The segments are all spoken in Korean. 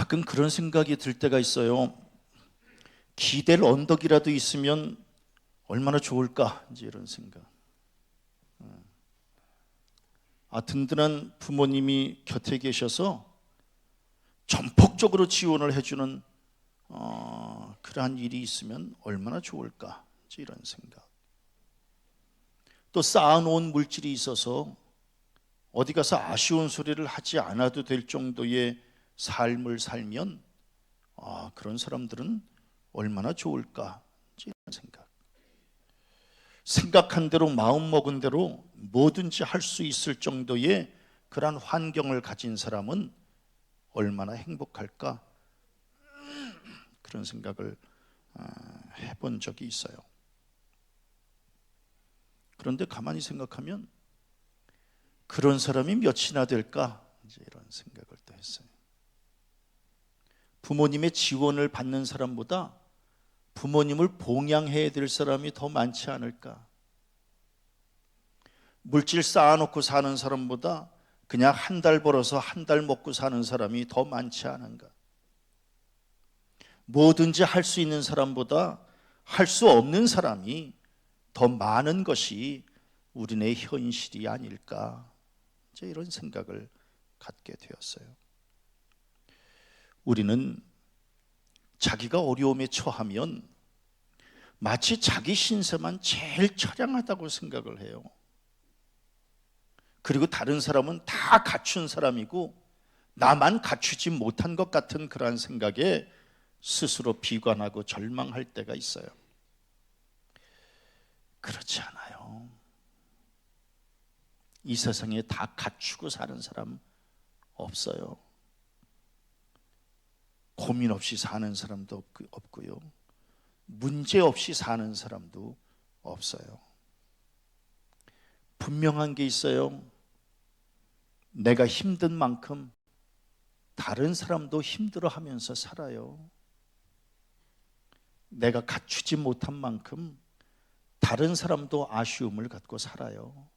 가끔 그런 생각이 들 때가 있어요. 기댈 언덕이라도 있으면 얼마나 좋을까, 이제 이런 생각. 든든한 부모님이 곁에 계셔서 전폭적으로 지원을 해주는 그러한 일이 있으면 얼마나 좋을까, 이제 이런 생각. 또 쌓아놓은 물질이 있어서 어디 가서 아쉬운 소리를 하지 않아도 될 정도의 삶을 살면 그런 사람들은 얼마나 좋을까, 이제 이런 생각. 생각한 대로 마음 먹은 대로 뭐든지 할 수 있을 정도의 그러한 환경을 가진 사람은 얼마나 행복할까, 그런 생각을 해본 적이 있어요. 그런데 가만히 생각하면 그런 사람이 몇이나 될까, 이제 이런 생각을 또 했어요. 부모님의 지원을 받는 사람보다 부모님을 봉양해야 될 사람이 더 많지 않을까? 물질 쌓아놓고 사는 사람보다 그냥 한 달 벌어서 한 달 먹고 사는 사람이 더 많지 않은가? 뭐든지 할 수 있는 사람보다 할 수 없는 사람이 더 많은 것이 우리네 현실이 아닐까, 이제 이런 생각을 갖게 되었어요. 우리는 자기가 어려움에 처하면 마치 자기 신세만 제일 처량하다고 생각을 해요. 그리고 다른 사람은 다 갖춘 사람이고 나만 갖추지 못한 것 같은 그러한 생각에 스스로 비관하고 절망할 때가 있어요. 그렇지 않아요. 이 세상에 다 갖추고 사는 사람 없어요. 고민 없이 사는 사람도 없고요, 문제 없이 사는 사람도 없어요. 분명한 게 있어요. 내가 힘든 만큼 다른 사람도 힘들어하면서 살아요. 내가 갖추지 못한 만큼 다른 사람도 아쉬움을 갖고 살아요.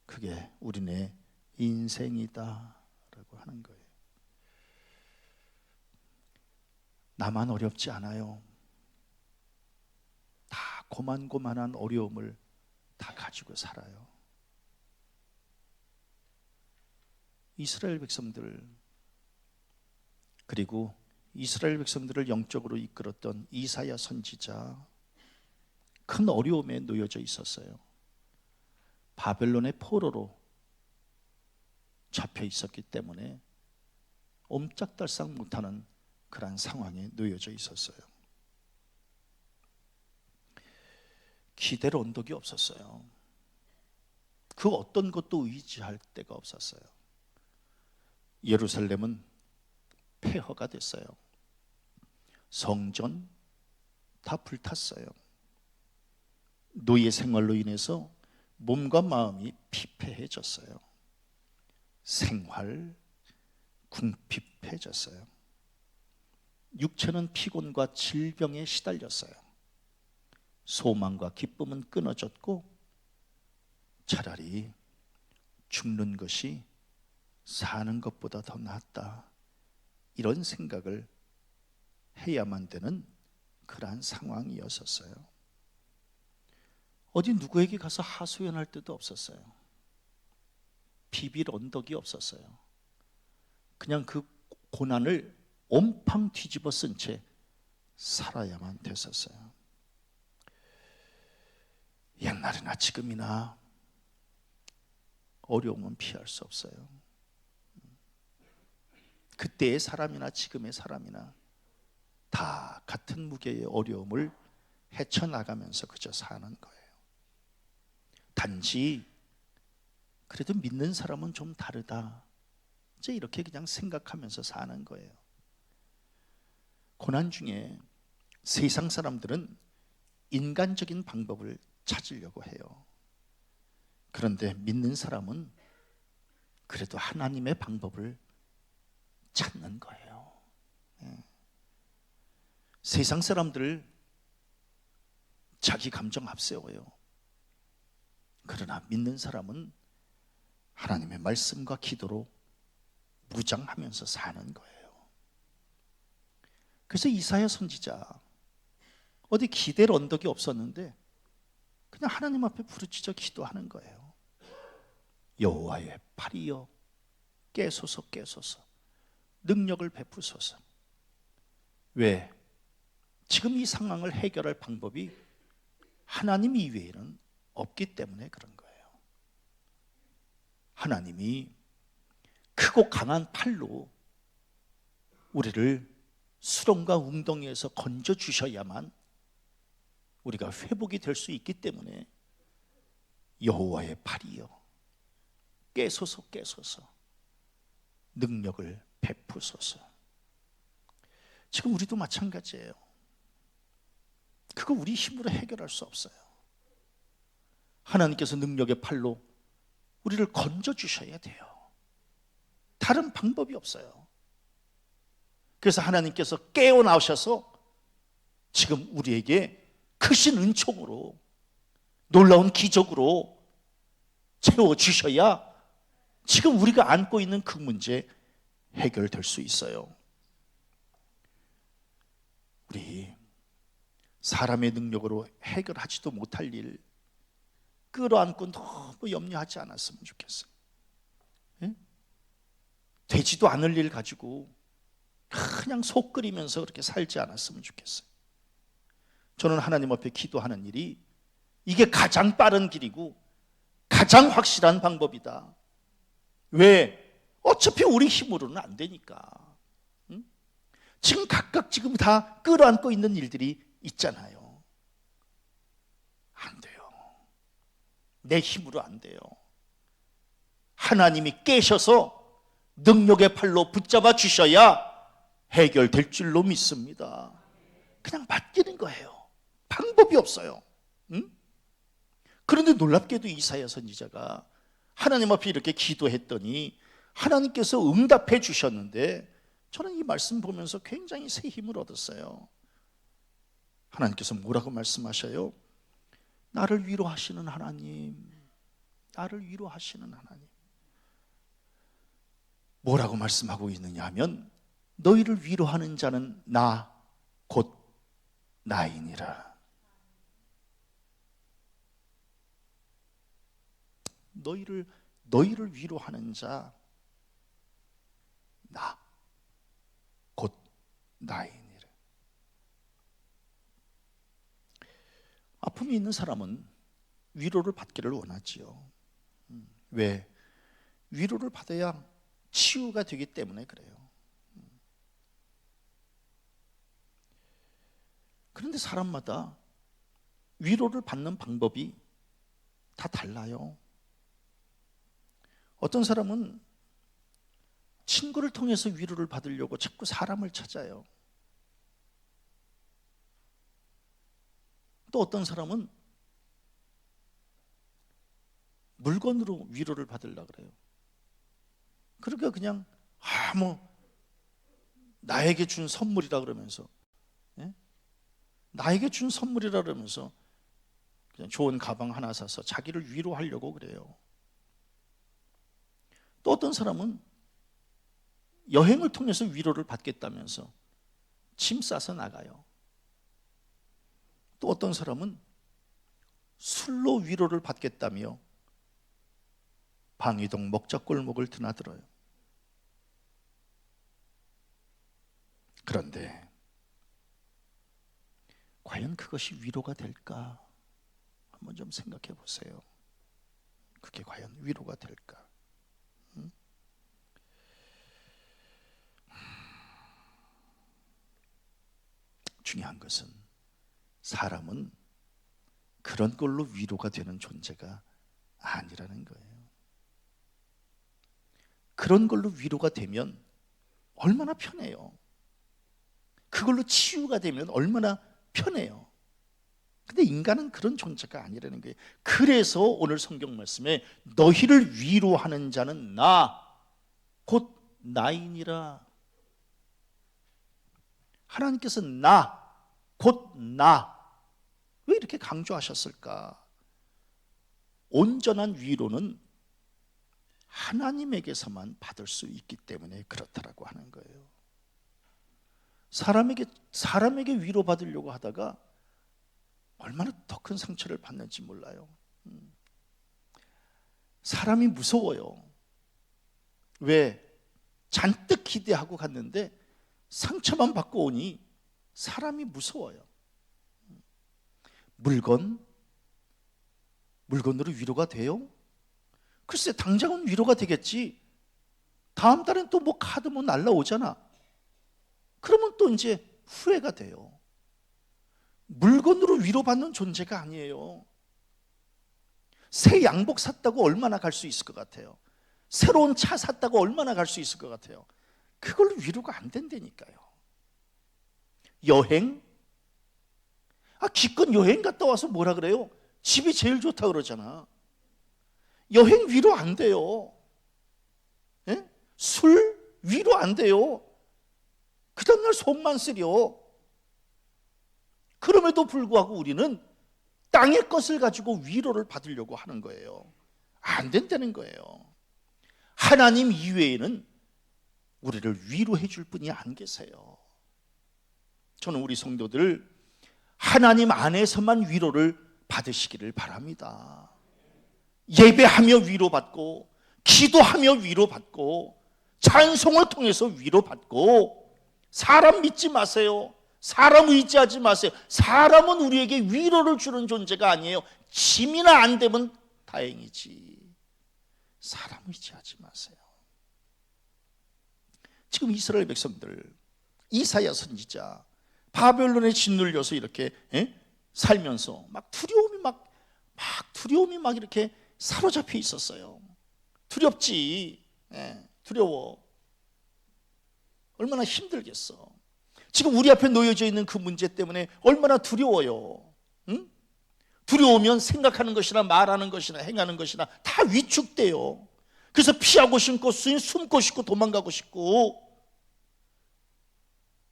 그게 우리네 인생이다 라고 하는 거예요. 나만 어렵지 않아요. 다 고만고만한 어려움을 다 가지고 살아요. 이스라엘 백성들, 그리고 이스라엘 백성들을 영적으로 이끌었던 이사야 선지자, 큰 어려움에 놓여져 있었어요. 바벨론의 포로로 잡혀 있었기 때문에 옴짝달싹 못하는 그런 상황에 놓여져 있었어요. 기댈 언덕이 없었어요. 그 어떤 것도 의지할 데가 없었어요. 예루살렘은 폐허가 됐어요. 성전 다 불탔어요. 노예 생활로 인해서 몸과 마음이 피폐해졌어요. 생활 궁핍해졌어요. 육체는 피곤과 질병에 시달렸어요. 소망과 기쁨은 끊어졌고 차라리 죽는 것이 사는 것보다 더 낫다, 이런 생각을 해야만 되는 그러한 상황이었었어요. 어디 누구에게 가서 하소연할 데도 없었어요. 비빌 언덕이 없었어요. 그냥 그 고난을 온팡 뒤집어 쓴 채 살아야만 됐었어요. 옛날이나 지금이나 어려움은 피할 수 없어요. 그때의 사람이나 지금의 사람이나 다 같은 무게의 어려움을 헤쳐나가면서 그저 사는 거예요. 단지 그래도 믿는 사람은 좀 다르다, 이제 이렇게 그냥 생각하면서 사는 거예요. 고난 중에 세상 사람들은 인간적인 방법을 찾으려고 해요. 그런데 믿는 사람은 그래도 하나님의 방법을 찾는 거예요. 세상 사람들 자기 감정 앞세워요. 그러나 믿는 사람은 하나님의 말씀과 기도로 무장하면서 사는 거예요. 그래서 이사야 선지자 어디 기댈 언덕이 없었는데 그냥 하나님 앞에 부르짖어 기도하는 거예요. 여호와의 팔이여 깨소서 깨소서 능력을 베푸소서. 왜? 지금 이 상황을 해결할 방법이 하나님 이외에는 없기 때문에 그런 거예요. 하나님이 크고 강한 팔로 우리를 수렁과 웅덩이에서 건져주셔야만 우리가 회복이 될 수 있기 때문에 여호와의 팔이여 깨소서 깨소서 능력을 베푸소서. 지금 우리도 마찬가지예요. 그거 우리 힘으로 해결할 수 없어요. 하나님께서 능력의 팔로 우리를 건져주셔야 돼요. 다른 방법이 없어요. 그래서 하나님께서 깨어나오셔서 지금 우리에게 크신 은총으로 놀라운 기적으로 채워주셔야 지금 우리가 안고 있는 그 문제 해결될 수 있어요. 우리 사람의 능력으로 해결하지도 못할 일 끌어안고 너무 염려하지 않았으면 좋겠어요. 예? 되지도 않을 일 가지고 그냥 속 끓이면서 그렇게 살지 않았으면 좋겠어요. 저는 하나님 앞에 기도하는 일이 이게 가장 빠른 길이고 가장 확실한 방법이다. 왜? 어차피 우리 힘으로는 안 되니까. 응? 지금 각각 지금 다 끌어안고 있는 일들이 있잖아요. 안 돼요. 내 힘으로 안 돼요. 하나님이 깨셔서 능력의 팔로 붙잡아 주셔야 해결될 줄로 믿습니다. 그냥 맡기는 거예요. 방법이 없어요. 응? 그런데 놀랍게도 이사야 선지자가 하나님 앞에 이렇게 기도했더니 하나님께서 응답해 주셨는데 저는 이 말씀 보면서 굉장히 새 힘을 얻었어요. 하나님께서 뭐라고 말씀하셔요? 나를 위로하시는 하나님, 나를 위로하시는 하나님. 뭐라고 말씀하고 있느냐 하면 너희를 위로하는 자는 나 곧 나이니라. 너희를 위로하는 자 나 곧 나이니라. 아픔이 있는 사람은 위로를 받기를 원하지요. 왜? 위로를 받아야 치유가 되기 때문에 그래요. 그런데 사람마다 위로를 받는 방법이 다 달라요. 어떤 사람은 친구를 통해서 위로를 받으려고 자꾸 사람을 찾아요. 또 어떤 사람은 물건으로 위로를 받으려고 그래요. 그러니까 그냥 나에게 준 선물이라 그러면서, 예? 나에게 준 선물이라 그러면서 그냥 좋은 가방 하나 사서 자기를 위로하려고 그래요. 또 어떤 사람은 여행을 통해서 위로를 받겠다면서 짐 싸서 나가요. 또 어떤 사람은 술로 위로를 받겠다며 방이동 먹자골목을 드나들어요. 그런데 과연 그것이 위로가 될까? 한번 좀 생각해 보세요. 그게 과연 위로가 될까? 중요한 것은 사람은 그런 걸로 위로가 되는 존재가 아니라는 거예요. 그런 걸로 위로가 되면 얼마나 편해요. 그걸로 치유가 되면 얼마나 편해요. 근데 인간은 그런 존재가 아니라는 거예요. 그래서 오늘 성경 말씀에 너희를 위로하는 자는 나 곧 나이니라. 하나님께서 나 곧 나. 왜 이렇게 강조하셨을까? 온전한 위로는 하나님에게서만 받을 수 있기 때문에 그렇다라고 하는 거예요. 사람에게 사람에게 위로받으려고 하다가 얼마나 더 큰 상처를 받는지 몰라요. 사람이 무서워요. 왜? 잔뜩 기대하고 갔는데 상처만 받고 오니 사람이 무서워요. 물건으로 위로가 돼요? 글쎄, 당장은 위로가 되겠지. 다음 달엔 또 뭐 카드 뭐 날라오잖아. 그러면 또 이제 후회가 돼요. 물건으로 위로받는 존재가 아니에요. 새 양복 샀다고 얼마나 갈 수 있을 것 같아요? 새로운 차 샀다고 얼마나 갈 수 있을 것 같아요? 그걸로 위로가 안 된다니까요. 여행? 기껏 여행 갔다 와서 뭐라 그래요? 집이 제일 좋다 그러잖아. 여행 위로 안 돼요. 예? 술 위로 안 돼요. 그 다음날 속만 쓰려. 그럼에도 불구하고 우리는 땅의 것을 가지고 위로를 받으려고 하는 거예요. 안 된다는 거예요. 하나님 이외에는 우리를 위로해 줄 분이 안 계세요. 저는 우리 성도들 하나님 안에서만 위로를 받으시기를 바랍니다. 예배하며 위로받고, 기도하며 위로받고, 찬송을 통해서 위로받고, 사람 믿지 마세요. 사람 의지하지 마세요. 사람은 우리에게 위로를 주는 존재가 아니에요. 짐이나 안 되면 다행이지. 사람 의지하지 마세요. 지금 이스라엘 백성들, 이사야 선지자 바벨론에 짓눌려서 이렇게 살면서 막 두려움이 막 이렇게 사로잡혀 있었어요. 두렵지. 두려워. 얼마나 힘들겠어. 지금 우리 앞에 놓여져 있는 그 문제 때문에 얼마나 두려워요. 응? 두려우면 생각하는 것이나 말하는 것이나 행하는 것이나 다 위축돼요. 그래서 피하고 싶고 숨고 싶고 도망가고 싶고.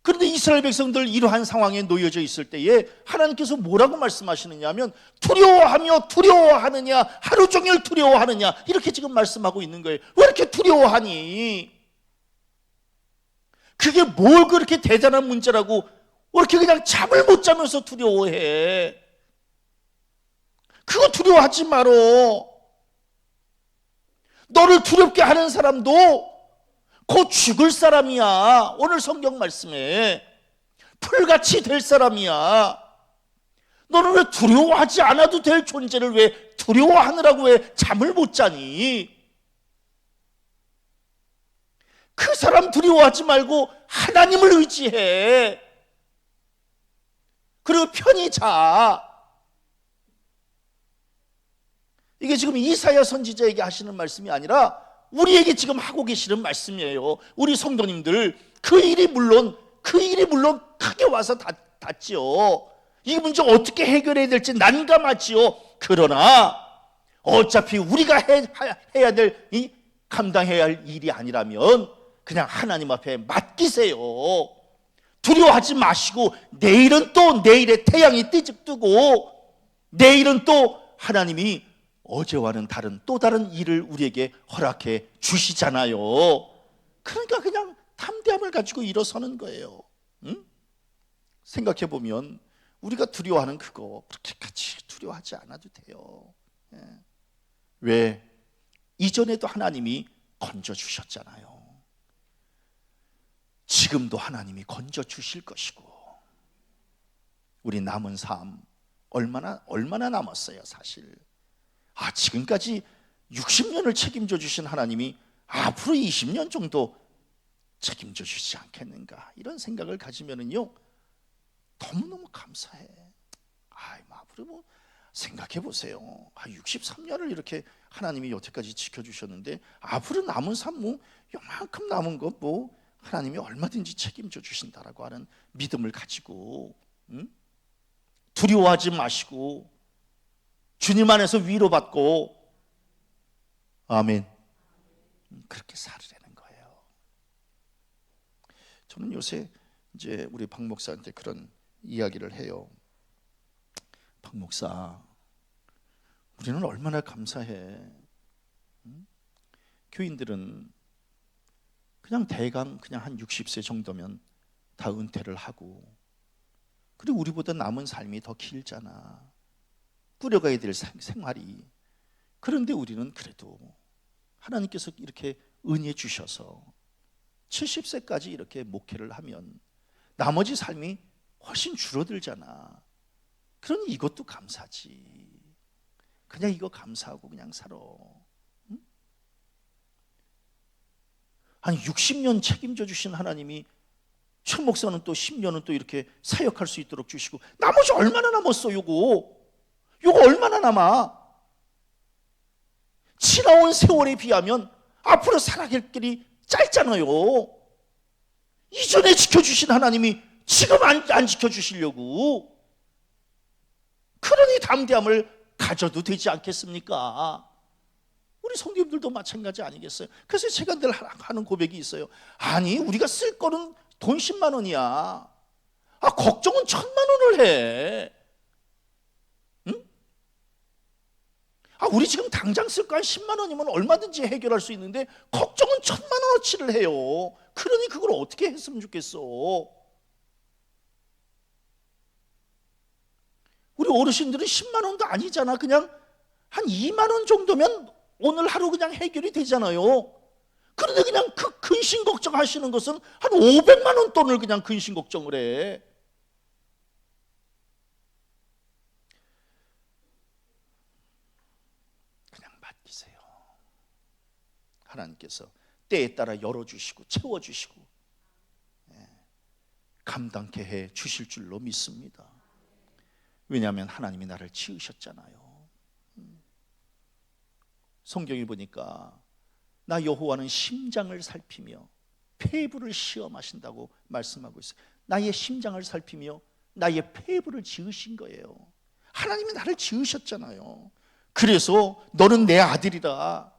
그런데 이스라엘 백성들 이러한 상황에 놓여져 있을 때에 하나님께서 뭐라고 말씀하시느냐 하면 두려워하느냐, 하루 종일 두려워하느냐, 이렇게 지금 말씀하고 있는 거예요. 왜 이렇게 두려워하니? 그게 뭘 그렇게 대단한 문제라고 왜 이렇게 그냥 잠을 못 자면서 두려워해? 그거 두려워하지 말어. 너를 두렵게 하는 사람도 곧 죽을 사람이야. 오늘 성경 말씀에 풀같이 될 사람이야. 너는 왜 두려워하지 않아도 될 존재를 왜 두려워하느라고 왜 잠을 못 자니? 그 사람 두려워하지 말고 하나님을 의지해. 그리고 편히 자. 이게 지금 이사야 선지자에게 하시는 말씀이 아니라 우리에게 지금 하고 계시는 말씀이에요. 우리 성도님들, 그 일이 물론 크게 와서 닿지요. 이 문제 어떻게 해결해야 될지 난감하지요. 그러나 어차피 우리가 해야 될, 감당해야 할 일이 아니라면 그냥 하나님 앞에 맡기세요. 두려워하지 마시고 내일은 또 내일의 태양이 뜨고 내일은 또 하나님이 어제와는 다른 또 다른 일을 우리에게 허락해 주시잖아요. 그러니까 그냥 담대함을 가지고 일어서는 거예요. 응? 생각해 보면 우리가 두려워하는 그거 그렇게까지 두려워하지 않아도 돼요. 왜? 이전에도 하나님이 건져주셨잖아요. 지금도 하나님이 건져주실 것이고, 우리 남은 삶 얼마나 남았어요 사실. 지금까지 60년을 책임져 주신 하나님이 앞으로 20년 정도 책임져 주시지 않겠는가, 이런 생각을 가지면은요 너무너무 감사해. 앞으로 생각해 보세요. 63년을 이렇게 하나님이 여태까지 지켜주셨는데 앞으로 남은 삶 요만큼 남은 것 하나님이 얼마든지 책임져 주신다라고 하는 믿음을 가지고 두려워하지 마시고 주님 안에서 위로받고, 아멘, 그렇게 살으라는 거예요. 저는 요새 이제 우리 박 목사한테 그런 이야기를 해요. 박 목사, 우리는 얼마나 감사해. 교인들은 그냥 대강 그냥 한 60세 정도면 다 은퇴를 하고 그리고 우리보다 남은 삶이 더 길잖아. 꾸려가야 될 생활이. 그런데 우리는 그래도 하나님께서 이렇게 은혜 주셔서 70세까지 이렇게 목회를 하면 나머지 삶이 훨씬 줄어들잖아. 그러니 이것도 감사지. 그냥 이거 감사하고 그냥 살아. 응? 한 60년 책임져 주신 하나님이 최 목사는 또 10년은 또 이렇게 사역할 수 있도록 주시고, 나머지 얼마나 남았어? 요거 얼마나 남아? 지나온 세월에 비하면 앞으로 살아갈 길이 짧잖아요. 이전에 지켜주신 하나님이 지금 안 지켜주시려고. 그러니 담대함을 가져도 되지 않겠습니까? 우리 성도님들도 마찬가지 아니겠어요? 그래서 제가 늘 하는 고백이 있어요. 아니, 우리가 쓸 거는 돈 10만 원이야. 걱정은 1000만 원을 해. 응? 우리 지금 당장 쓸 거 한 10만 원이면 얼마든지 해결할 수 있는데 걱정은 1000만 원어치를 해요. 그러니 그걸 어떻게 했으면 좋겠어? 우리 어르신들은 10만 원도 아니잖아. 그냥 한 2만 원 정도면 오늘 하루 그냥 해결이 되잖아요. 그런데 그냥 그 근심 걱정하시는 것은 한 500만 원 돈을 그냥 근심 걱정을 해. 그냥 맡기세요. 하나님께서 때에 따라 열어주시고 채워주시고 감당케 해 주실 줄로 믿습니다. 왜냐하면 하나님이 나를 지으셨잖아요. 성경에 보니까 나 여호와는 심장을 살피며 폐부를 시험하신다고 말씀하고 있어요. 나의 심장을 살피며 나의 폐부를 지으신 거예요. 하나님이 나를 지으셨잖아요. 그래서 너는 내 아들이라.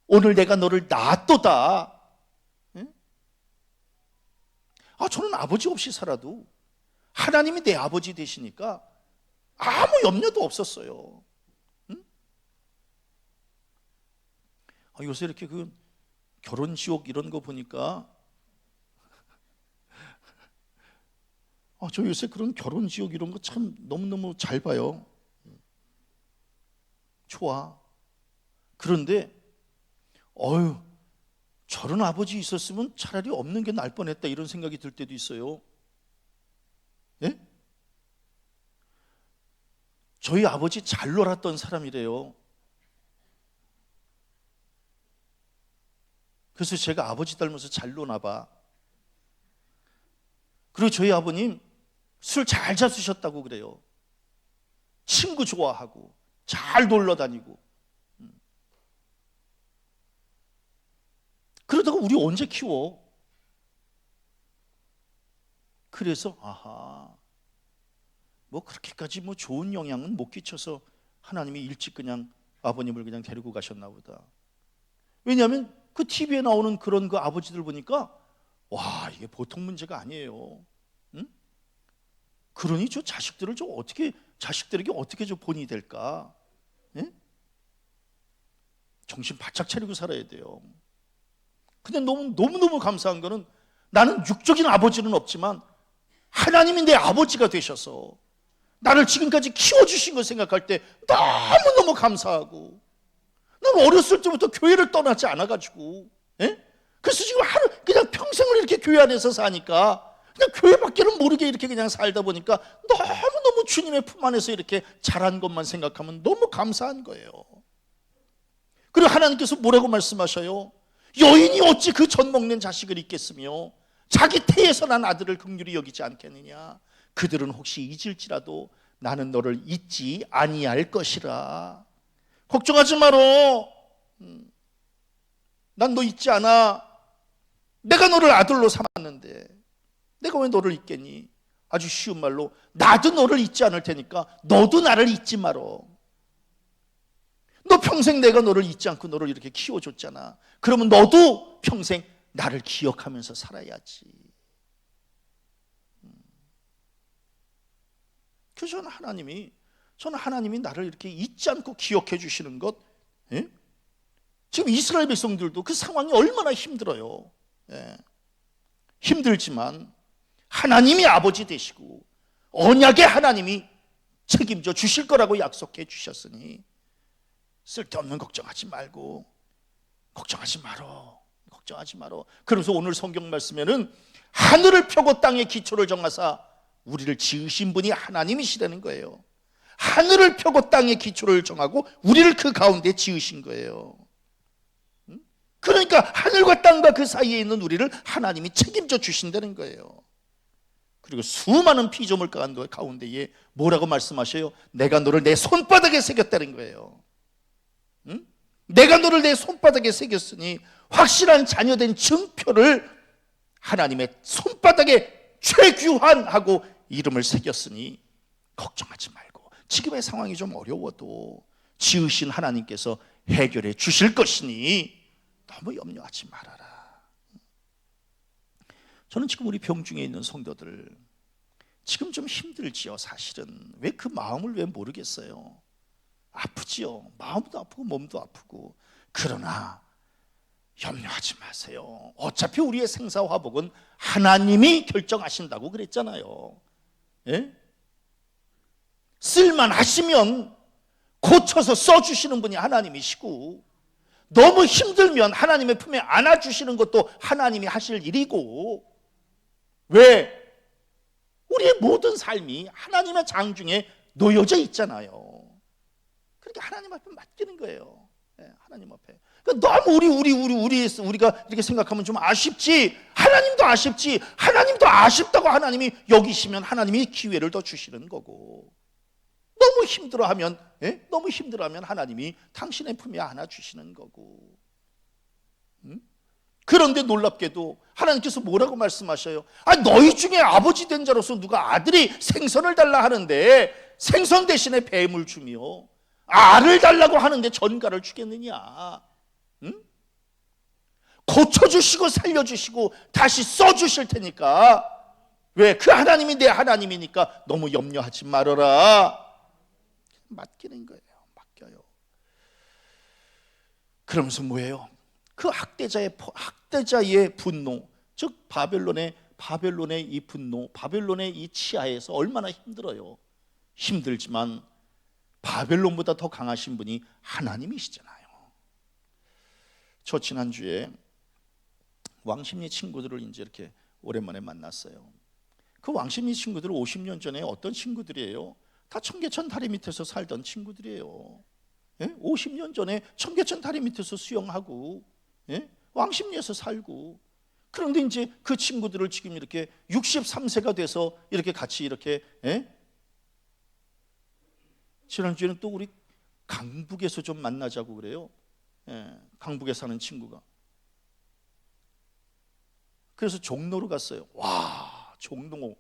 오늘 내가 너를 낳았도다. 저는 아버지 없이 살아도 하나님이 내 아버지 되시니까 아무 염려도 없었어요. 요새 이렇게 그 결혼 지옥 이런 거 보니까 저 요새 그런 결혼 지옥 이런 거 참 너무너무 잘 봐요. 좋아. 그런데 저런 아버지 있었으면 차라리 없는 게 나을 뻔했다 이런 생각이 들 때도 있어요. 예? 저희 아버지 잘 놀았던 사람이래요. 그래서 제가 아버지 닮아서 잘 노나 봐. 그리고 저희 아버님 술 잘 잡수셨다고 그래요. 친구 좋아하고 잘 놀러 다니고. 그러다가 우리 언제 키워? 그래서 뭐 그렇게까지 뭐 좋은 영향은 못 끼쳐서 하나님이 일찍 그냥 아버님을 그냥 데리고 가셨나 보다. 왜냐하면 그 TV에 나오는 그런 그 아버지들 보니까 이게 보통 문제가 아니에요. 응? 그러니 저 자식들을 자식들에게 어떻게 본이 될까? 예? 정신 바짝 차리고 살아야 돼요. 근데 너무너무 감사한 거는 나는 육적인 아버지는 없지만 하나님이 내 아버지가 되셔서 나를 지금까지 키워주신 걸 생각할 때 너무너무 감사하고, 난 어렸을 때부터 교회를 떠나지 않아가지고, 그래서 지금 그냥 평생을 이렇게 교회 안에서 사니까 그냥 교회밖에는 모르게 이렇게 그냥 살다 보니까 너무너무 주님의 품 안에서 이렇게 자란 것만 생각하면 너무 감사한 거예요. 그리고 하나님께서 뭐라고 말씀하셔요? 여인이 어찌 그 젖 먹는 자식을 잊겠으며 자기 태에서 난 아들을 긍휼히 여기지 않겠느냐. 그들은 혹시 잊을지라도 나는 너를 잊지 아니할 것이라. 걱정하지 마라. 난 너 잊지 않아. 내가 너를 아들로 삼았는데 내가 왜 너를 잊겠니? 아주 쉬운 말로 나도 너를 잊지 않을 테니까 너도 나를 잊지 마라. 너 평생 내가 너를 잊지 않고 너를 이렇게 키워줬잖아. 그러면 너도 평생 나를 기억하면서 살아야지. 그래서 저는 하나님이 나를 이렇게 잊지 않고 기억해 주시는 것, 지금 이스라엘 백성들도 그 상황이 얼마나 힘들어요. 힘들지만 하나님이 아버지 되시고 언약의 하나님이 책임져 주실 거라고 약속해 주셨으니 쓸데없는 걱정하지 말고, 걱정하지 말어. 그래서 오늘 성경 말씀에는 하늘을 펴고 땅의 기초를 정하사 우리를 지으신 분이 하나님이시라는 거예요. 하늘을 펴고 땅의 기초를 정하고 우리를 그 가운데 지으신 거예요. 그러니까 하늘과 땅과 그 사이에 있는 우리를 하나님이 책임져 주신다는 거예요. 그리고 수많은 피조물 가운데에 뭐라고 말씀하셔요? 내가 너를 내 손바닥에 새겼다는 거예요. 내가 너를 내 손바닥에 새겼으니 확실한 자녀된 증표를 하나님의 손바닥에 최규환하고 이름을 새겼으니 걱정하지 말고, 지금의 상황이 좀 어려워도 지으신 하나님께서 해결해 주실 것이니 너무 염려하지 말아라. 저는 지금 우리 병중에 있는 성도들 지금 좀 힘들지요. 사실은 왜 그 마음을 왜 모르겠어요. 아프지요. 마음도 아프고 몸도 아프고. 그러나 염려하지 마세요. 어차피 우리의 생사화복은 하나님이 결정하신다고 그랬잖아요. 예? 쓸만하시면 고쳐서 써주시는 분이 하나님이시고, 너무 힘들면 하나님의 품에 안아주시는 것도 하나님이 하실 일이고, 왜? 우리의 모든 삶이 하나님의 장중에 놓여져 있잖아요. 그러니까 하나님 앞에 맡기는 거예요. 네, 하나님 앞에. 그러니까 너무 우리가 이렇게 생각하면 좀 아쉽지. 하나님도 아쉽지. 하나님도 아쉽다고 하나님이 여기시면 하나님이 기회를 더 주시는 거고, 너무 힘들어하면 하나님이 당신의 품에 안아주시는 거고. 그런데 놀랍게도 하나님께서 뭐라고 말씀하셔요? 너희 중에 아버지 된 자로서 누가 아들이 생선을 달라 하는데 생선 대신에 뱀을 주며 알을 달라고 하는데 전갈을 주겠느냐? 고쳐주시고 살려주시고 다시 써주실 테니까, 왜? 그 하나님이 내 하나님이니까 너무 염려하지 말아라. 맡기는 거예요. 맡겨요. 그러면서 뭐예요? 그 학대자의 분노, 즉 바벨론의 이 분노, 바벨론의 이 치하에서 얼마나 힘들어요. 힘들지만 바벨론보다 더 강하신 분이 하나님이시잖아요. 저 지난주에 왕십리 친구들을 이제 이렇게 오랜만에 만났어요. 그 왕십리 친구들은 50년 전에 어떤 친구들이에요? 다 청계천 다리 밑에서 살던 친구들이에요. 50년 전에 청계천 다리 밑에서 수영하고 왕십리에서 살고. 그런데 이제 그 친구들을 지금 이렇게 63세가 돼서 이렇게 같이 이렇게 지난주에는 또 우리 강북에서 좀 만나자고 그래요. 강북에 사는 친구가. 그래서 종로로 갔어요. 와, 종로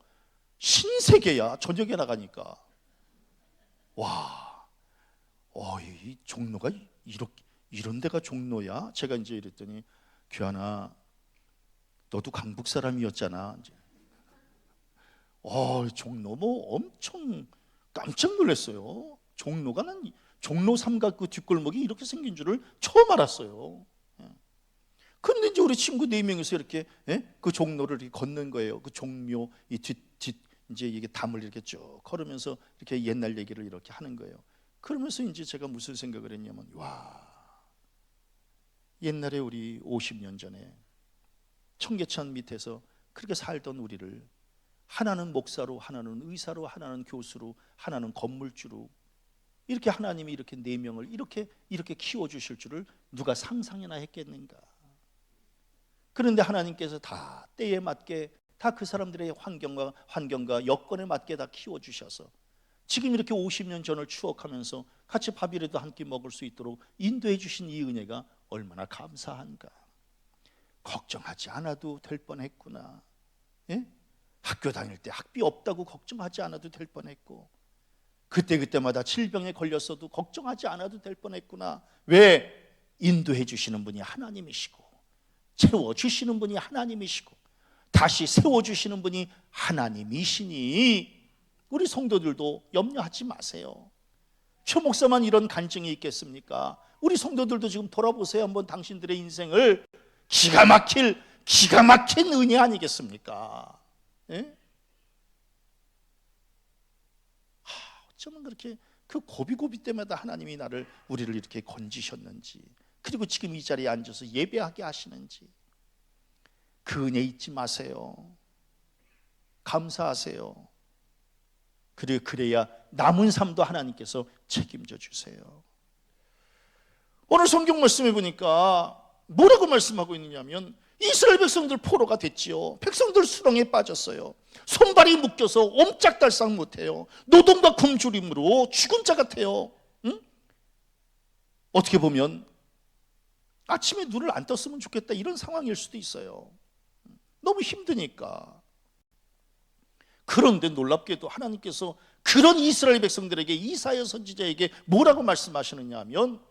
신세계야. 저녁에 나가니까. 와, 이 종로가 이런 데가 종로야? 제가 이제 이랬더니, 규환아, 너도 강북 사람이었잖아. 이제. 종로 뭐 엄청 깜짝 놀랐어요. 종로가, 난 종로 삼각구 뒷골목이 이렇게 생긴 줄을 처음 알았어요. 그런데 이제 우리 친구 4명이서 이렇게 그 종로를 이렇게 걷는 거예요. 그 종묘 이 뒷 이제 이게 담을 이렇게 쭉 걸으면서 이렇게 옛날 얘기를 이렇게 하는 거예요. 그러면서 이제 제가 무슨 생각을 했냐면, 와, 옛날에 우리 50년 전에 청계천 밑에서 그렇게 살던 우리를 하나는 목사로, 하나는 의사로, 하나는 교수로, 하나는 건물주로 이렇게 하나님이 이렇게 4명을 이렇게 키워주실 줄을 누가 상상이나 했겠는가. 그런데 하나님께서 다 때에 맞게 다 그 사람들의 환경과 여건에 맞게 다 키워주셔서 지금 이렇게 50년 전을 추억하면서 같이 밥이라도 한 끼 먹을 수 있도록 인도해 주신 이 은혜가 얼마나 감사한가. 걱정하지 않아도 될 뻔했구나. 학교 다닐 때 학비 없다고 걱정하지 않아도 될 뻔했고, 그때마다 질병에 걸렸어도 걱정하지 않아도 될 뻔했구나. 왜? 인도해 주시는 분이 하나님이시고, 채워주시는 분이 하나님이시고, 다시 세워주시는 분이 하나님이시니 우리 성도들도 염려하지 마세요. 최 목사만 이런 간증이 있겠습니까? 우리 성도들도 지금 돌아보세요. 한번 당신들의 인생을. 기가 막힌 은혜 아니겠습니까? 어쩌면 그렇게 그 고비고비 때마다 하나님이 우리를 이렇게 건지셨는지, 그리고 지금 이 자리에 앉아서 예배하게 하시는지 그 은혜 잊지 마세요. 감사하세요. 그래야 남은 삶도 하나님께서 책임져 주세요. 오늘 성경 말씀해 보니까 뭐라고 말씀하고 있느냐면, 이스라엘 백성들 포로가 됐지요. 백성들 수렁에 빠졌어요. 손발이 묶여서 옴짝달싹 못해요. 노동과 굶주림으로 죽은 자 같아요. 응? 어떻게 보면 아침에 눈을 안 떴으면 좋겠다, 이런 상황일 수도 있어요. 너무 힘드니까. 그런데 놀랍게도 하나님께서 그런 이스라엘 백성들에게, 이사야 선지자에게 뭐라고 말씀하시느냐 하면,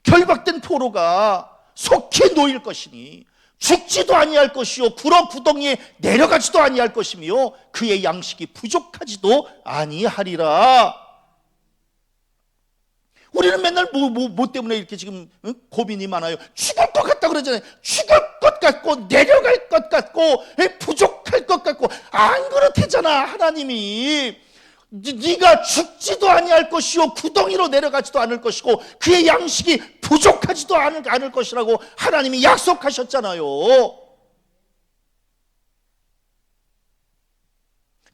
결박된 포로가 속히 놓일 것이니 죽지도 아니할 것이요 불어 구덩이에 내려가지도 아니할 것이며 그의 양식이 부족하지도 아니하리라. 우리는 맨날 뭐 때문에 이렇게 지금 고민이 많아요. 죽을 것 같다 그러잖아요. 죽을 것 같고 내려갈 것 같고 부족할 것 같고. 안 그렇대잖아. 하나님이 네가 죽지도 아니할 것이요 구덩이로 내려가지도 않을 것이고 그의 양식이 부족하지도 않을 것이라고 하나님이 약속하셨잖아요.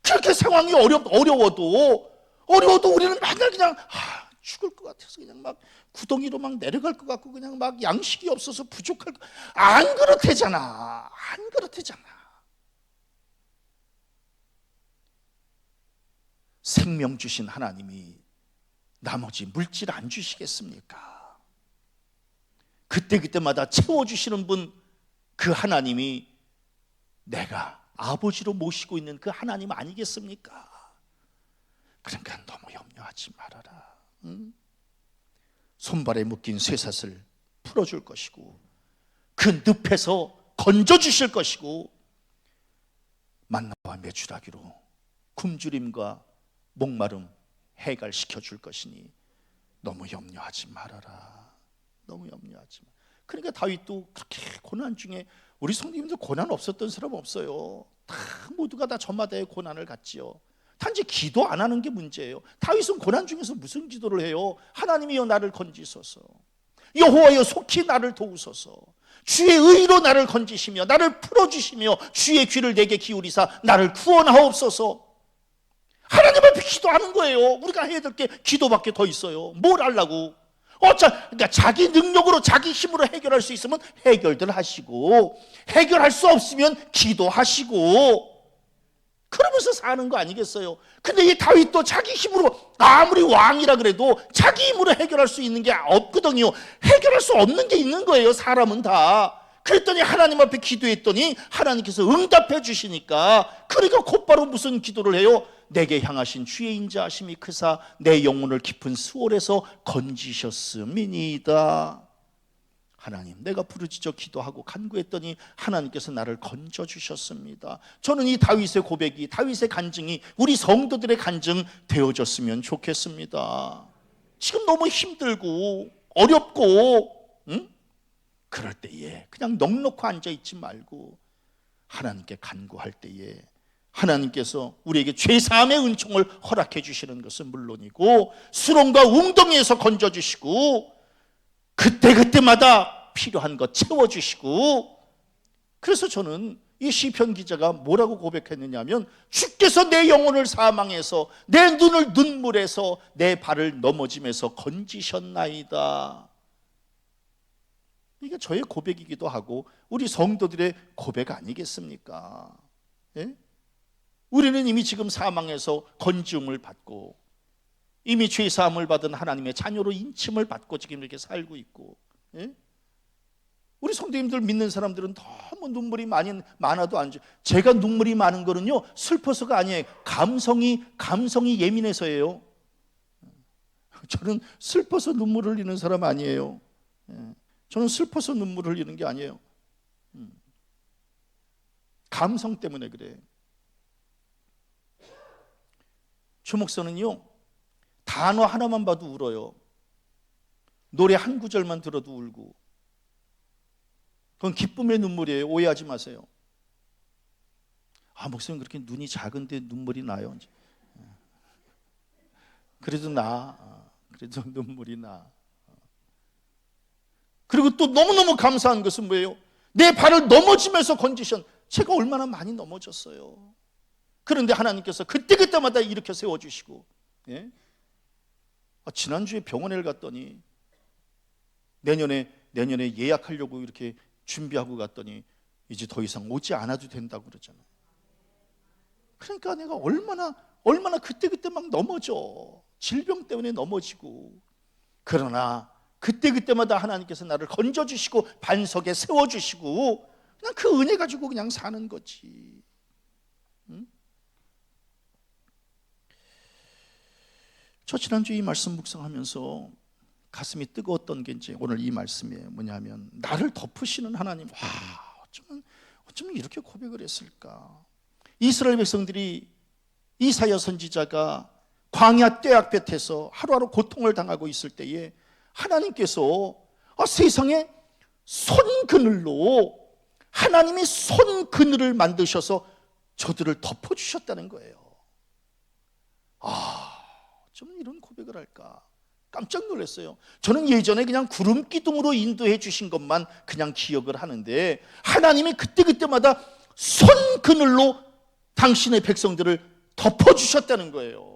그렇게 상황이 어려워도 우리는 맨날 그냥 죽을 것 같아서 그냥 막 구덩이로 막 내려갈 것 같고 그냥 막 양식이 없어서 부족할 것. 안 그렇대잖아. 안 그렇대잖아. 생명 주신 하나님이 나머지 물질 안 주시겠습니까? 그때마다 채워주시는 분, 그 하나님이 내가 아버지로 모시고 있는 그 하나님 아니겠습니까? 그러니까 너무 염려하지 말아라. 응? 손발에 묶인 쇠사슬 풀어줄 것이고 그 늪에서 건져주실 것이고 만나와 메추라기로 굶주림과 목마름 해결시켜 줄 것이니 너무 염려하지 말아라. 너무 염려하지 마. 그러니까 다윗도 그렇게 고난 중에, 우리 성도님들 고난 없었던 사람 없어요. 다 모두가 다 저마다의 고난을 갖지요. 단지 기도 안 하는 게 문제예요. 다윗은 고난 중에서 무슨 기도를 해요? 하나님이여 나를 건지소서, 여호와여 속히 나를 도우소서, 주의 의로 나를 건지시며 나를 풀어주시며 주의 귀를 내게 기울이사 나를 구원하옵소서. 하나님 앞에 기도하는 거예요. 우리가 해야 될 게 기도밖에 더 있어요. 뭘 하려고? 그러니까 자기 능력으로 자기 힘으로 해결할 수 있으면 해결들 하시고, 해결할 수 없으면 기도하시고, 그러면서 사는 거 아니겠어요? 근데 이 다윗도 자기 힘으로, 아무리 왕이라 그래도 자기 힘으로 해결할 수 있는 게 없거든요. 해결할 수 없는 게 있는 거예요, 사람은 다. 그랬더니 하나님 앞에 기도했더니 하나님께서 응답해 주시니까, 그러니까 곧바로 무슨 기도를 해요? 내게 향하신 주의 인자하심이 크사 내 영혼을 깊은 수월에서 건지셨음이니이다. 하나님, 내가 부르짖어 기도하고 간구했더니 하나님께서 나를 건져주셨습니다. 저는 이 다윗의 고백이, 다윗의 간증이 우리 성도들의 간증 되어졌으면 좋겠습니다. 지금 너무 힘들고 어렵고, 응? 그럴 때에 그냥 넋놓고 앉아있지 말고 하나님께 간구할 때에 하나님께서 우리에게 죄사함의 은총을 허락해 주시는 것은 물론이고 수렁과 웅덩이에서 건져주시고 그때마다 필요한 것 채워주시고, 그래서 저는 이 시편 기자가 뭐라고 고백했느냐 하면, 주께서 내 영혼을 사망에서 내 눈을 눈물에서 내 발을 넘어짐에서 건지셨나이다. 이게 저의 고백이기도 하고 우리 성도들의 고백 아니겠습니까? 예? 우리는 이미 지금 사망에서 건지움을 받고 이미 죄사함을 받은 하나님의 자녀로 인침을 받고 지금 이렇게 살고 있고, 예? 우리 성도님들 믿는 사람들은 너무 눈물이 많아도 안 좋아요. 제가 눈물이 많은 거는요 슬퍼서가 아니에요. 감성이 예민해서예요. 저는 슬퍼서 눈물 흘리는 사람 아니에요. 저는 슬퍼서 눈물 흘리는 게 아니에요. 감성 때문에 그래. 주 목사는요 단어 하나만 봐도 울어요. 노래 한 구절만 들어도 울고. 그건 기쁨의 눈물이에요. 오해하지 마세요. 목사님 그렇게 눈이 작은데 눈물이 나요? 그래도 눈물이 나. 그리고 또 너무너무 감사한 것은 뭐예요? 내 발을 넘어지면서 건지신. 제가 얼마나 많이 넘어졌어요. 그런데 하나님께서 그때그때마다 일으켜 세워주시고, 예? 지난주에 병원에 갔더니 내년에 예약하려고 이렇게 준비하고 갔더니 이제 더 이상 오지 않아도 된다고 그러잖아요. 그러니까 내가 얼마나 그때그때 막 넘어져. 질병 때문에 넘어지고. 그러나 그때그때마다 하나님께서 나를 건져주시고 반석에 세워주시고 그냥 그 은혜 가지고 그냥 사는 거지. 응? 저 지난주에 이 말씀 묵상하면서 가슴이 뜨거웠던 게 이제 오늘 이 말씀이에요. 뭐냐면 나를 덮으시는 하나님. 와, 어쩌면 이렇게 고백을 했을까. 이스라엘 백성들이 이사야 선지자가 광야 떼약볕에서 하루하루 고통을 당하고 있을 때에 하나님께서 세상에 손그늘로 하나님이 손그늘을 만드셔서 저들을 덮어주셨다는 거예요. 좀 이런 고백을 할까 깜짝 놀랐어요. 저는 예전에 그냥 구름 기둥으로 인도해 주신 것만 그냥 기억을 하는데 하나님이 그때그때마다 손그늘로 당신의 백성들을 덮어주셨다는 거예요.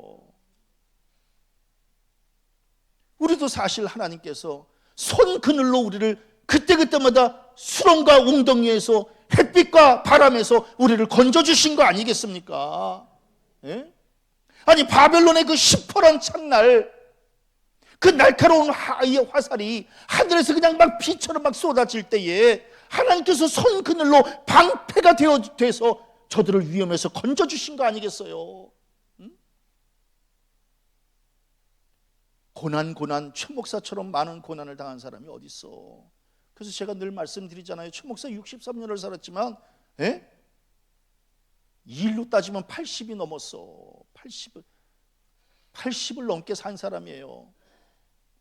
우리도 사실 하나님께서 손그늘로 우리를 그때그때마다 수렁과 웅덩이에서 햇빛과 바람에서 우리를 건져주신 거 아니겠습니까? 예? 아니 바벨론의 그 시퍼런 창날, 그 날카로운 화살이 하늘에서 그냥 막 비처럼 막 쏟아질 때에 하나님께서 손그늘로 방패가 돼서 저들을 위험에서 건져주신 거 아니겠어요? 고난 최 목사처럼 많은 고난을 당한 사람이 어디 있어? 그래서 제가 늘 말씀드리잖아요. 최 목사 63년을 살았지만 이 일로 따지면 80이 넘었어. 80을 넘게 산 사람이에요.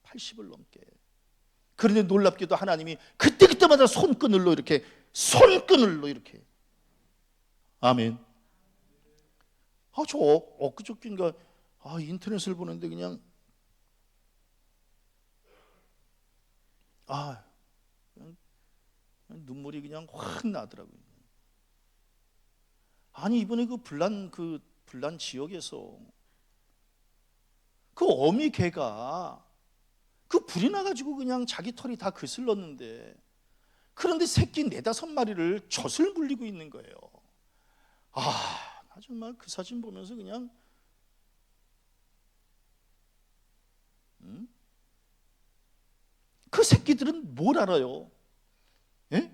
80을 넘게. 그런데 놀랍게도 하나님이 그때그때마다 손그늘로 이렇게 아멘. 저 엊그저께인가 인터넷을 보는데 그냥 눈물이 그냥 확 나더라고요. 아니 이번에 그 불난 지역에서 그 어미 개가 그 불이 나가지고 그냥 자기 털이 다 그슬렀는데 그런데 새끼 4-5마리를 젖을 물리고 있는 거예요. 나 정말 그 사진 보면서 그냥 그 새끼들은 뭘 알아요? 예?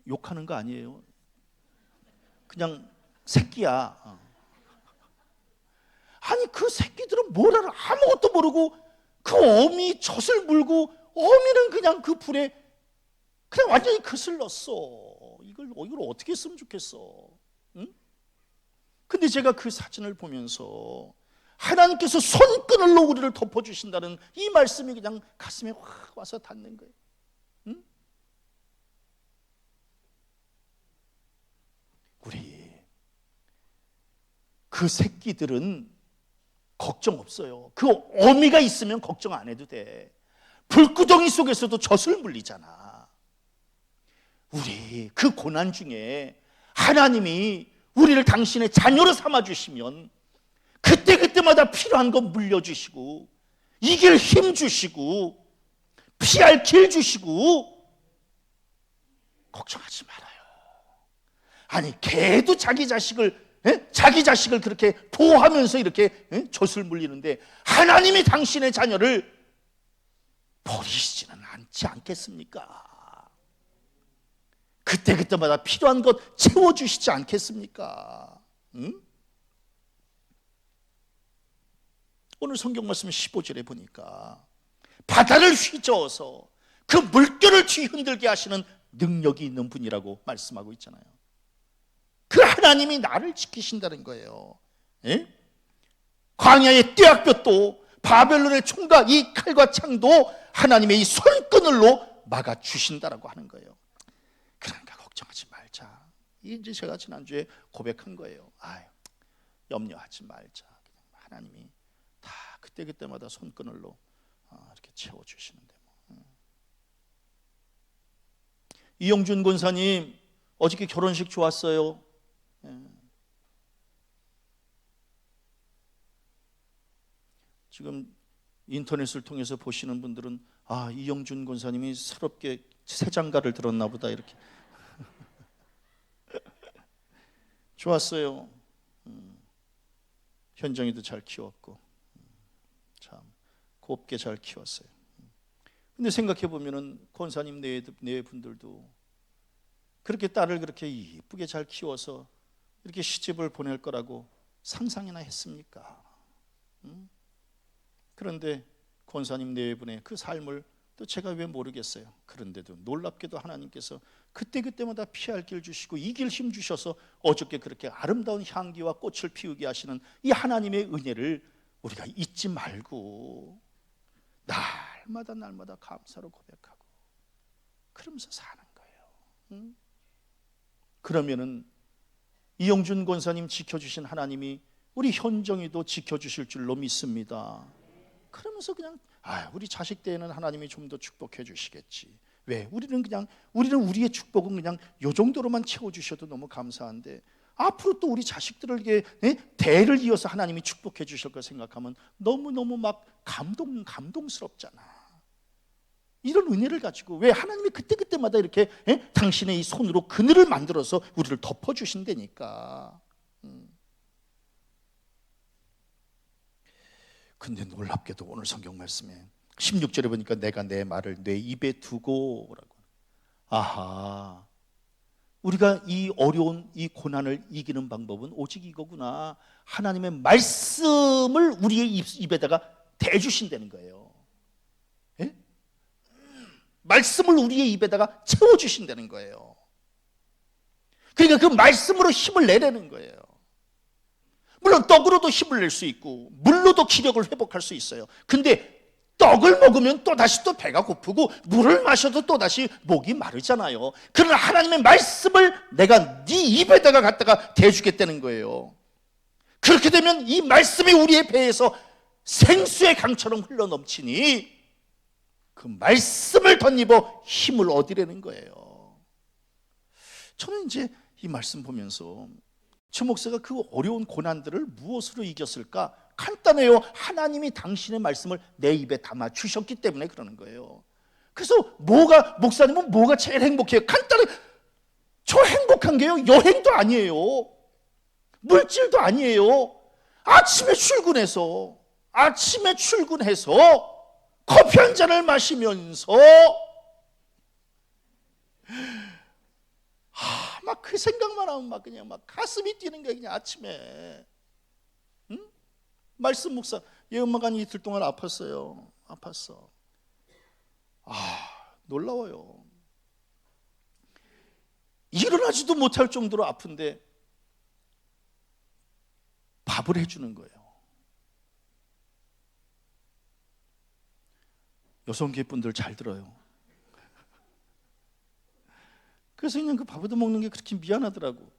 욕하는 거 아니에요. 그냥 새끼야. 아니 그 새끼들은 뭘 알아? 아무것도 모르고 그 어미 젖을 물고 어미는 그냥 그 불에 그냥 완전히 그슬렀어. 이걸 어떻게 했으면 좋겠어. 응? 근데 제가 그 사진을 보면서 하나님께서 손그늘로 우리를 덮어주신다는 이 말씀이 그냥 가슴에 확 와서 닿는 거예요. 응? 우리 그 새끼들은 걱정 없어요. 그 어미가 있으면 걱정 안 해도 돼. 불구덩이 속에서도 젖을 물리잖아. 우리 그 고난 중에 하나님이 우리를 당신의 자녀로 삼아주시면 그때마다 필요한 거 물려주시고 이길 힘 주시고 피할 길 주시고 걱정하지 말아요. 아니 개도 자기 자식을 그렇게 보호하면서 이렇게 젖을 물리는데 하나님이 당신의 자녀를 버리시지는 않겠습니까? 그때마다 필요한 것 채워주시지 않겠습니까? 응? 오늘 성경 말씀 15절에 보니까 바다를 휘저어서 그 물결을 뒤흔들게 하시는 능력이 있는 분이라고 말씀하고 있잖아요. 그 하나님이 나를 지키신다는 거예요. 예? 광야의 떼약볕도 바벨론의 총과 이 칼과 창도 하나님의 이 손그늘로 막아주신다라고 하는 거예요. 그러니까 걱정하지 말자. 이제 제가 지난주에 고백한 거예요. 염려하지 말자. 하나님이 다 그때마다 손그늘로 이렇게 채워주시는데 이영준 권사님 어저께 결혼식 좋았어요. 지금 인터넷을 통해서 보시는 분들은 이영준 권사님이 새롭게 새 장가를 들었나 보다 이렇게 좋았어요. 현정이도 잘 키웠고 참 곱게 잘 키웠어요. 근데 생각해 보면은 권사님 네 분들도 그렇게 딸을 그렇게 이쁘게 잘 키워서 이렇게 시집을 보낼 거라고 상상이나 했습니까? 그런데 권사님 네 분의 그 삶을 또 제가 왜 모르겠어요. 그런데도 놀랍게도 하나님께서 그때마다 피할 길 주시고 이길 힘 주셔서 어저께 그렇게 아름다운 향기와 꽃을 피우게 하시는 이 하나님의 은혜를 우리가 잊지 말고 날마다 감사로 고백하고 그러면서 사는 거예요. 그러면은 이영준 권사님 지켜주신 하나님이 우리 현정이도 지켜주실 줄로 믿습니다. 그러면서 그냥 우리 자식 때에는 하나님이 좀 더 축복해 주시겠지. 왜? 우리는 우리의 축복은 그냥 요 정도로만 채워주셔도 너무 감사한데 앞으로 또 우리 자식들에게 대를 이어서 하나님이 축복해 주실 걸 생각하면 너무너무 막 감동스럽잖아. 이런 은혜를 가지고 왜 하나님이 그때마다 이렇게 당신의 이 손으로 그늘을 만들어서 우리를 덮어주신다니까. 근데 놀랍게도 오늘 성경 말씀에 16절에 보니까 내가 내 말을 내 입에 두고 라고. 우리가 이 어려운 이 고난을 이기는 방법은 오직 이거구나. 하나님의 말씀을 우리의 입에다가 대주신다는 거예요. 예? 말씀을 우리의 입에다가 채워주신다는 거예요. 그러니까 그 말씀으로 힘을 내라는 거예요. 물론 떡으로도 힘을 낼 수 있고 물로도 기력을 회복할 수 있어요. 근데 떡을 먹으면 또다시 또 배가 고프고 물을 마셔도 또다시 목이 마르잖아요. 그러나 하나님의 말씀을 내가 네 입에다가 갖다가 대주겠다는 거예요. 그렇게 되면 이 말씀이 우리의 배에서 생수의 강처럼 흘러넘치니 그 말씀을 덧입어 힘을 얻으려는 거예요. 저는 이제 이 말씀 보면서 주 목사가 그 어려운 고난들을 무엇으로 이겼을까? 간단해요. 하나님이 당신의 말씀을 내 입에 담아 주셨기 때문에 그러는 거예요. 그래서 목사님은 뭐가 제일 행복해요? 간단해. 저 행복한 게요, 여행도 아니에요, 물질도 아니에요. 아침에 출근해서 커피 한 잔을 마시면서 막 그 생각만 하면 막 그냥 막 가슴이 뛰는 거야, 그냥 아침에. 말씀 목사, 얘 엄마가 이틀 동안 아팠어요. 아팠어. 놀라워요. 일어나지도 못할 정도로 아픈데 밥을 해주는 거예요. 여성계 분들 잘 들어요. 그래서 그냥 그 밥을 먹는 게 그렇게 미안하더라고.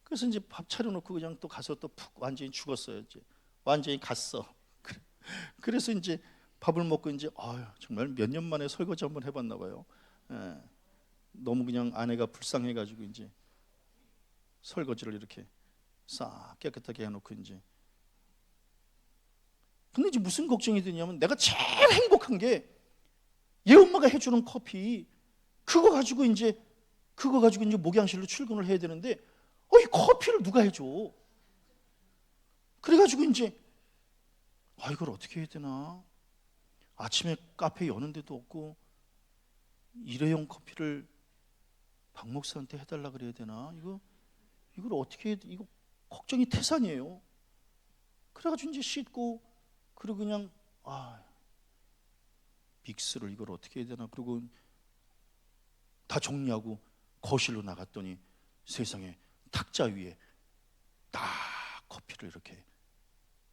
그래서 이제 밥 차려놓고 그냥 또 가서 또 푹 완전히 죽었어요. 이제 완전히 갔어. 그래서 이제 밥을 먹고 이제 정말 몇 년 만에 설거지 한번 해봤나 봐요. 너무 그냥 아내가 불쌍해가지고 이제 설거지를 이렇게 싹 깨끗하게 해놓고 이제. 근데 이제 무슨 걱정이 드냐면 내가 제일 행복한 게 얘 엄마가 해주는 커피 그거 가지고 이제 목양실로 출근을 해야 되는데 이 커피를 누가 해줘? 그래가지고 이제 이걸 어떻게 해야 되나? 아침에 카페 여는 데도 없고 일회용 커피를 박 목사한테 해달라 그래야 되나? 이걸 어떻게 해야 돼? 이거 걱정이 태산이에요. 그래가지고 이제 씻고 그리고 그냥 믹스를 이걸 어떻게 해야 되나? 그리고 다 정리하고 거실로 나갔더니 세상에 탁자 위에 딱 커피를 이렇게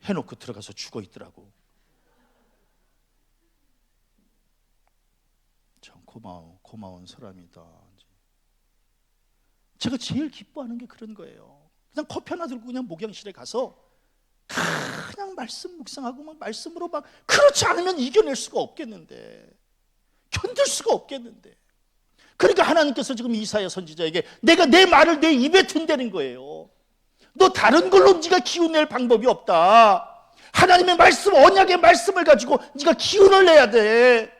해놓고 들어가서 죽어 있더라고. 참 고마운 사람이다. 제가 제일 기뻐하는 게 그런 거예요. 그냥 커피 하나 들고 그냥 목양실에 가서 그냥 말씀 묵상하고 막 말씀으로 막 그렇지 않으면 이겨낼 수가 없겠는데, 견딜 수가 없겠는데. 그러니까 하나님께서 지금 이사야 선지자에게 내가 내 말을 내 입에 둔다는 거예요. 너 다른 걸로 네가 기운낼 방법이 없다. 하나님의 말씀, 언약의 말씀을 가지고 네가 기운을 내야 돼.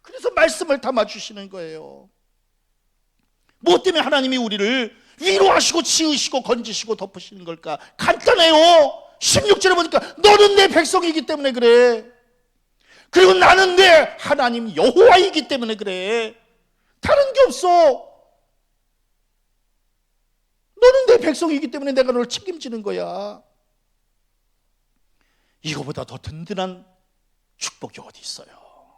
그래서 말씀을 담아주시는 거예요. 무엇 때문에 하나님이 우리를 위로하시고 지으시고 건지시고 덮으시는 걸까? 간단해요. 16절에 보니까 너는 내 백성이기 때문에 그래. 그리고 나는 내 하나님 여호와이기 때문에 그래. 다른 게 없어. 너는 내 백성이기 때문에 내가 너를 책임지는 거야. 이거보다 더 든든한 축복이 어디 있어요?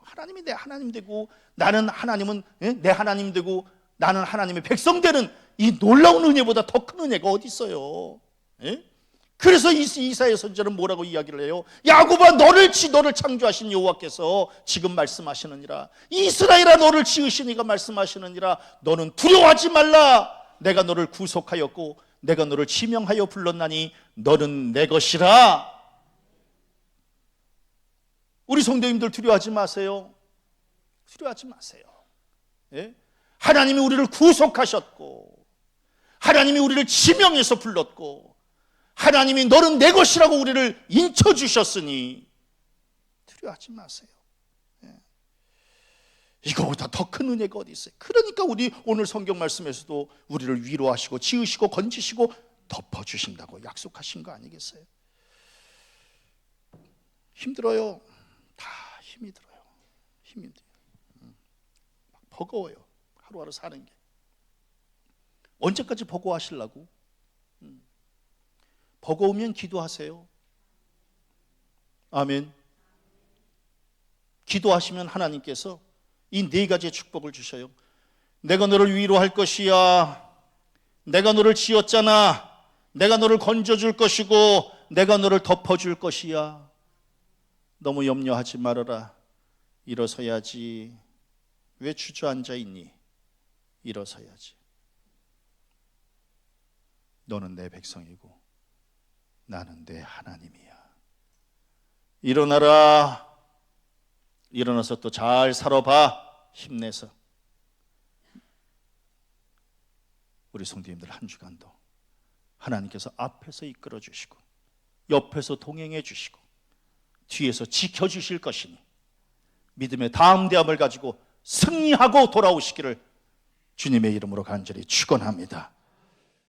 하나님이 내 하나님 되고 나는 하나님은 내 하나님 되고 나는 하나님의 백성 되는 이 놀라운 은혜보다 더 큰 은혜가 어디 있어요? 그래서 이사야 선지자는 뭐라고 이야기를 해요? 야곱아 너를 창조하신 여호와께서 지금 말씀하시느니라. 이스라엘아 너를 지으신 이가 말씀하시느니라. 너는 두려워하지 말라. 내가 너를 구속하였고 내가 너를 지명하여 불렀나니 너는 내 것이라. 우리 성도님들 두려워하지 마세요. 두려워하지 마세요. 하나님이 우리를 구속하셨고 하나님이 우리를 지명해서 불렀고 하나님이 너는 내 것이라고 우리를 인쳐주셨으니 두려워하지 마세요. 이거보다 더 큰 은혜가 어디 있어요? 그러니까 우리 오늘 성경 말씀에서도 우리를 위로하시고 지으시고 건지시고 덮어주신다고 약속하신 거 아니겠어요? 힘들어요. 다 힘이 들어요. 힘이 들어요. 버거워요. 하루하루 사는 게. 언제까지 버거워하시려고? 버거우면 기도하세요. 아멘. 기도하시면 하나님께서 이 네 가지의 축복을 주셔요. 내가 너를 위로할 것이야. 내가 너를 지었잖아. 내가 너를 건져줄 것이고 내가 너를 덮어줄 것이야. 너무 염려하지 말아라. 일어서야지. 왜 주저앉아 있니? 일어서야지. 너는 내 백성이고 나는 내 하나님이야. 일어나라. 일어나서 또 잘 살아봐. 힘내서. 우리 성도님들 한 주간도 하나님께서 앞에서 이끌어 주시고 옆에서 동행해 주시고 뒤에서 지켜주실 것이니 믿음의 담대함을 가지고 승리하고 돌아오시기를 주님의 이름으로 간절히 축원합니다.